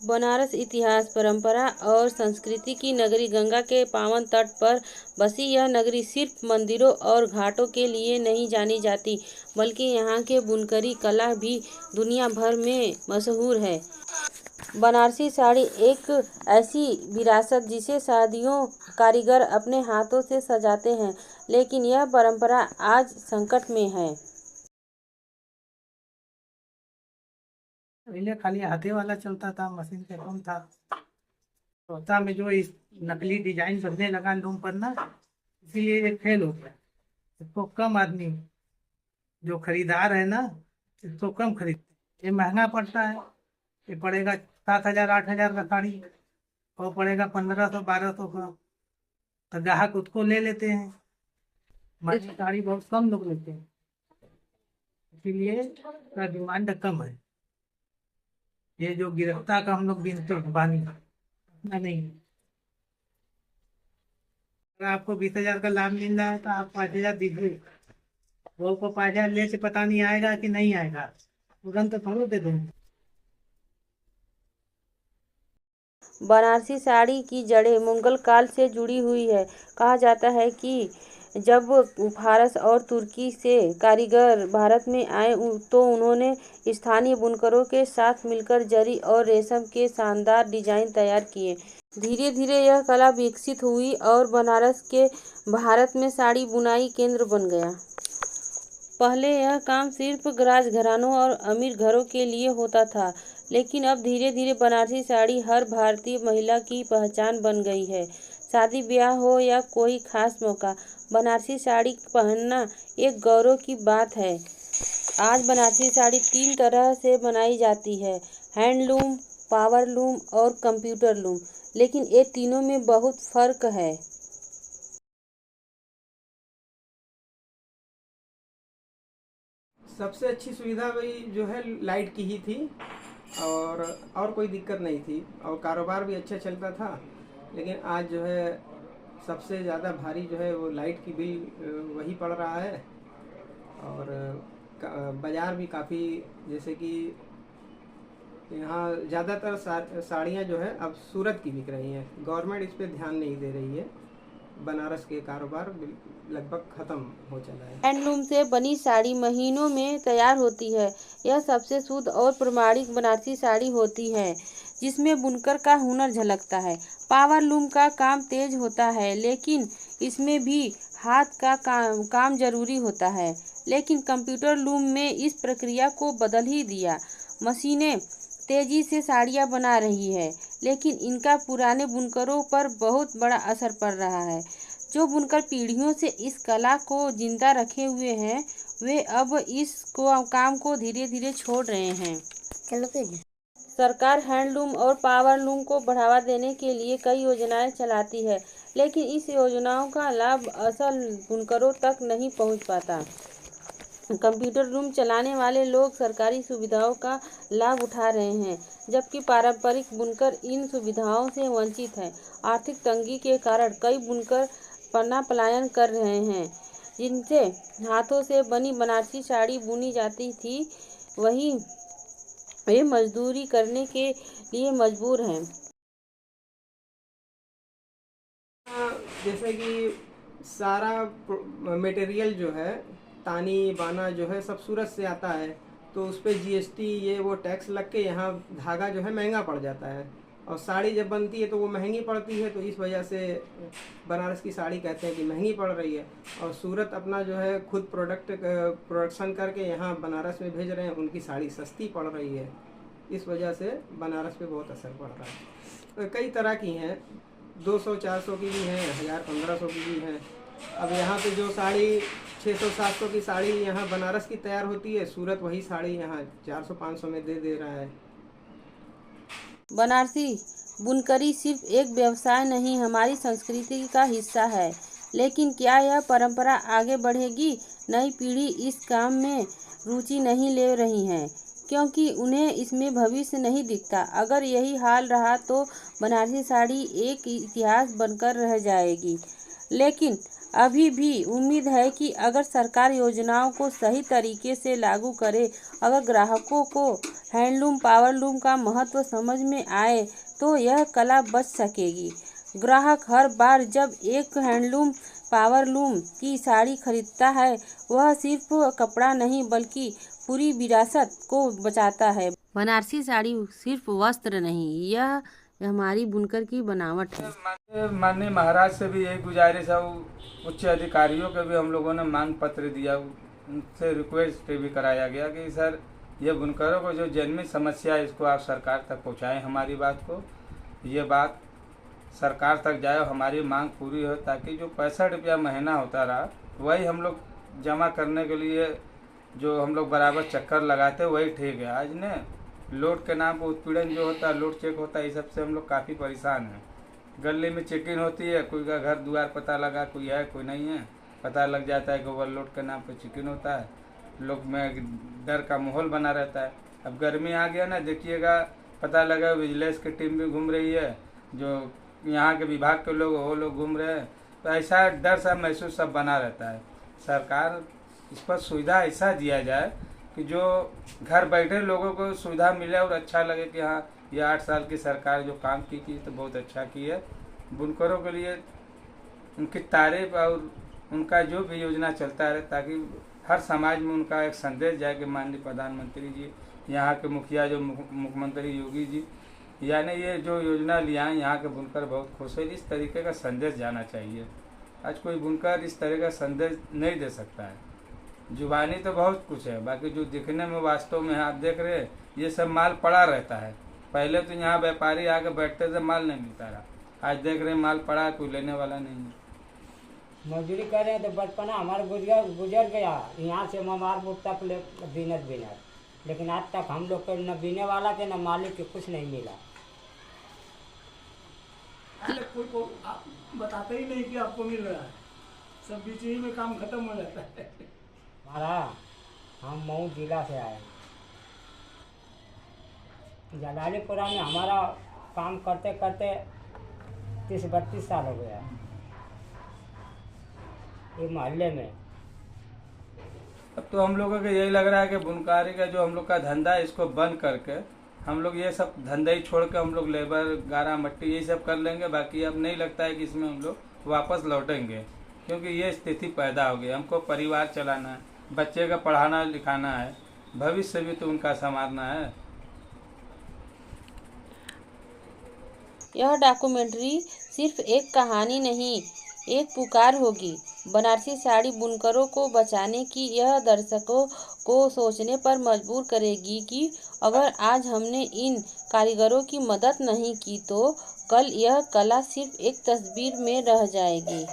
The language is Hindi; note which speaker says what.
Speaker 1: बनारस इतिहास, परंपरा और संस्कृति की नगरी गंगा के पावन तट पर बसी यह नगरी सिर्फ मंदिरों और घाटों के लिए नहीं जानी जाती, बल्कि यहाँ के बुनकरी कला भी दुनिया भर में मशहूर है। बनारसी साड़ी एक ऐसी विरासत जिसे सदियों कारीगर अपने हाथों से सजाते हैं, लेकिन यह परंपरा आज संकट में है।
Speaker 2: पहले खाली हाथे वाला चलता था, मशीन पे कम था। तोता में जो इस नकली डिजाइन बनने लगा लूम पर ना, इसीलिए ये फेल हो गया। इसको कम आदमी जो खरीदार है ना, इसको कम खरीदते। ये महंगा पड़ता है। ये पड़ेगा 7,000 8,000 का साड़ी, और पड़ेगा 1,500 1,200 का। तो ग्राहक उसको ले लेते हैं। हमारी साड़ी बहुत कम लोग लेते हैं, इसीलिए इसका डिमांड कम है। ये जो गिरफ्ता का हम लोग बीनते हैं बानी, इतना नहीं है। अगर आपको 20,000 का लाभ मिल रहा है तो आप 5,000 दीजिए। वो को 5,000 ले से पता नहीं आएगा कि नहीं आएगा, तुरंत तो थोड़ा दे दूंगा।
Speaker 1: बनारसी साड़ी की जड़ें मुगल काल से जुड़ी हुई है। कहा जाता है कि जब फारस और तुर्की से कारीगर भारत में आए तो उन्होंने स्थानीय बुनकरों के साथ मिलकर जरी और रेशम के शानदार डिजाइन तैयार किए। धीरे धीरे यह कला विकसित हुई और बनारस के भारत में साड़ी बुनाई केंद्र बन गया। पहले यह काम सिर्फ राजघरानों और अमीर घरों के लिए होता था, लेकिन अब धीरे धीरे बनारसी साड़ी हर भारतीय महिला की पहचान बन गई है। शादी ब्याह हो या कोई खास मौका, बनारसी साड़ी पहनना एक गौरव की बात है। आज बनारसी साड़ी 3 तरह से बनाई जाती है: हैंडलूम, पावर लूम और कंप्यूटर लूम, लेकिन ये तीनों में बहुत फर्क है।
Speaker 3: सबसे अच्छी सुविधा वही जो है लाइट की ही थी, और कोई दिक्कत नहीं थी, और कारोबार भी अच्छा चलता था। लेकिन आज जो है सबसे ज़्यादा भारी जो है वो लाइट की बिल वही पड़ रहा है। और बाज़ार भी काफ़ी, जैसे कि यहाँ ज़्यादातर साड़ियाँ जो है अब सूरत की बिक रही हैं। गवर्नमेंट इस पर ध्यान नहीं दे रही है। बनारस के कारोबार लगभग ख़त्म हो चला है।
Speaker 1: हैंडलूम से बनी साड़ी महीनों में तैयार होती है। यह सबसे शुद्ध और प्रमाणिक बनारसी साड़ी होती है, जिसमें बुनकर का हुनर झलकता है। पावर लूम का काम तेज होता है, लेकिन इसमें भी हाथ का काम जरूरी होता है। लेकिन कंप्यूटर लूम में इस प्रक्रिया को बदल ही दिया। मशीनें तेजी से साड़ियाँ बना रही है, लेकिन इनका पुराने बुनकरों पर बहुत बड़ा असर पड़ रहा है। जो बुनकर पीढ़ियों से इस कला को जिंदा रखे हुए हैं, वे अब इस काम को धीरे धीरे छोड़ रहे हैं। सरकार हैंडलूम और पावर लूम को बढ़ावा देने के लिए कई योजनाएं चलाती है, लेकिन इस योजनाओं का लाभ असल बुनकरों तक नहीं पहुंच पाता। कंप्यूटर लूम चलाने वाले लोग सरकारी सुविधाओं का लाभ उठा रहे हैं, जबकि पारंपरिक बुनकर इन सुविधाओं से वंचित हैं। आर्थिक तंगी के कारण कई बुनकर पलायन कर रहे हैं। जिनसे हाथों से बनी बनारसी साड़ी बुनी जाती थी, वही वे मजदूरी करने के लिए मजबूर हैं।
Speaker 3: जैसे कि सारा मटेरियल जो है, तानी बाना जो है सब सूरत से आता है, तो उस पर जीएसटी ये वो टैक्स लग के यहाँ धागा जो है महंगा पड़ जाता है। और साड़ी जब बनती है तो वो महंगी पड़ती है, तो इस वजह से बनारस की साड़ी कहते हैं कि महंगी पड़ रही है। और सूरत अपना जो है खुद प्रोडक्शन करके यहाँ बनारस में भेज रहे हैं, उनकी साड़ी सस्ती पड़ रही है। इस वजह से बनारस पे बहुत असर पड़ रहा है। कई तरह की हैं, 200-400 की भी हैं, 1000-1500 की भी हैं। अब यहाँ पे जो साड़ी 600-700 की साड़ी यहाँ बनारस की तैयार होती है, सूरत वही साड़ी यहाँ 400-500 में दे रहा है।
Speaker 1: बनारसी बुनकरी सिर्फ एक व्यवसाय नहीं, हमारी संस्कृति का हिस्सा है। लेकिन क्या यह परंपरा आगे बढ़ेगी? नई पीढ़ी इस काम में रुचि नहीं ले रही है, क्योंकि उन्हें इसमें भविष्य नहीं दिखता। अगर यही हाल रहा तो बनारसी साड़ी एक इतिहास बनकर रह जाएगी। लेकिन अभी भी उम्मीद है कि अगर सरकार योजनाओं को सही तरीके से लागू करे, अगर ग्राहकों को हैंडलूम पावरलूम का महत्व समझ में आए तो यह कला बच सकेगी। ग्राहक हर बार जब एक हैंडलूम पावरलूम की साड़ी खरीदता है, वह सिर्फ कपड़ा नहीं बल्कि पूरी विरासत को बचाता है। बनारसी साड़ी सिर्फ वस्त्र नहीं, यह हमारी बुनकर की बनावट है।
Speaker 4: माननीय महाराज से भी यही गुजारिश है, उच्च अधिकारियों के भी हम लोगों ने मांग पत्र दिया, उनसे रिक्वेस्ट भी कराया गया कि सर ये बुनकरों को जो जन्मी समस्या है इसको आप सरकार तक पहुंचाएं, हमारी बात को, ये बात सरकार तक जाए और हमारी मांग पूरी हो, ताकि जो 65 रुपया महीना होता रहा वही हम लोग जमा करने के लिए जो हम लोग बराबर चक्कर लगाते वही ठीक है। आज ने लोड के नाम पर उत्पीड़न जो होता है, लोड चेक होता है, इस सब से हम लोग काफ़ी परेशान हैं। गली में चेकिंग होती है, कोई का घर द्वार पता लगा, कोई है कोई नहीं है, पता लग जाता है कि ओवरलोड के नाम पर चेकिंग होता है, लोग में डर का माहौल बना रहता है। अब गर्मी आ गया ना, देखिएगा पता लगा विजिलेंस की टीम भी घूम रही है, जो यहाँ के विभाग के लोग वो लोग घूम रहे हैं, तो ऐसा डर सा महसूस सब बना रहता है। सरकार इस पर सुविधा ऐसा दिया जाए कि जो घर बैठे लोगों को सुविधा मिले और अच्छा लगे कि हाँ ये 8 साल की सरकार जो काम की तो बहुत अच्छा की है। बुनकरों के लिए उनकी तारीफ और उनका जो भी योजना चलता रहे, ताकि हर समाज में उनका एक संदेश जाए कि माननीय प्रधानमंत्री जी, यहाँ के मुखिया जो मुख्यमंत्री योगी जी, यानी ये जो योजना लिया है, यहाँ के बुनकर बहुत खुश है। इस तरीके का संदेश जाना चाहिए। आज कोई बुनकर इस तरह का संदेश नहीं दे सकता है। जुबानी तो बहुत कुछ है, बाकी जो दिखने में वास्तव में आप देख रहे हैं ये सब माल पड़ा रहता है। पहले तो यहाँ व्यापारी आके बैठते थे, माल नहीं मिलता रहा, आज देख रहे हैं माल पड़ा, कोई लेने वाला नहीं है।
Speaker 5: मजदूरी कर रहे हैं तो बचपना हमारा गुजर गया, यहाँ से ममारपुर तक बिनत, लेकिन आज तक हम लोग को न बीने वाला के न मालिक के कुछ नहीं मिला।
Speaker 2: कोई को बताते ही नहीं कि आपको मिल रहा है, सब बीच ही में काम खत्म हो जाता है।
Speaker 5: हमारा हम मऊ जिला से आए, जलालीपुरा में हमारा काम करते करते 30-32 साल हो गया ये मोहल्ले में।
Speaker 4: अब तो हम लोगों को यही लग रहा है कि बुनकारी का जो हम लोग का धंधा है इसको बंद करके हम लोग ये सब धंधा ही छोड़ के हम लोग लेबर गारा मट्टी यही सब कर लेंगे। बाकी अब नहीं लगता है कि इसमें हम लोग वापस लौटेंगे, क्योंकि ये स्थिति पैदा हो गई। हमको परिवार चलाना है, बच्चे का पढ़ाना लिखाना है, भविष्य भी तो उनका संवारना है।
Speaker 1: यह डॉक्यूमेंट्री सिर्फ एक कहानी नहीं, एक पुकार होगी। बनारसी साड़ी बुनकरों को बचाने की, यह दर्शकों को सोचने पर मजबूर करेगी कि अगर आज हमने इन कारीगरों की मदद नहीं की तो कल यह कला सिर्फ एक तस्वीर में रह जाएगी।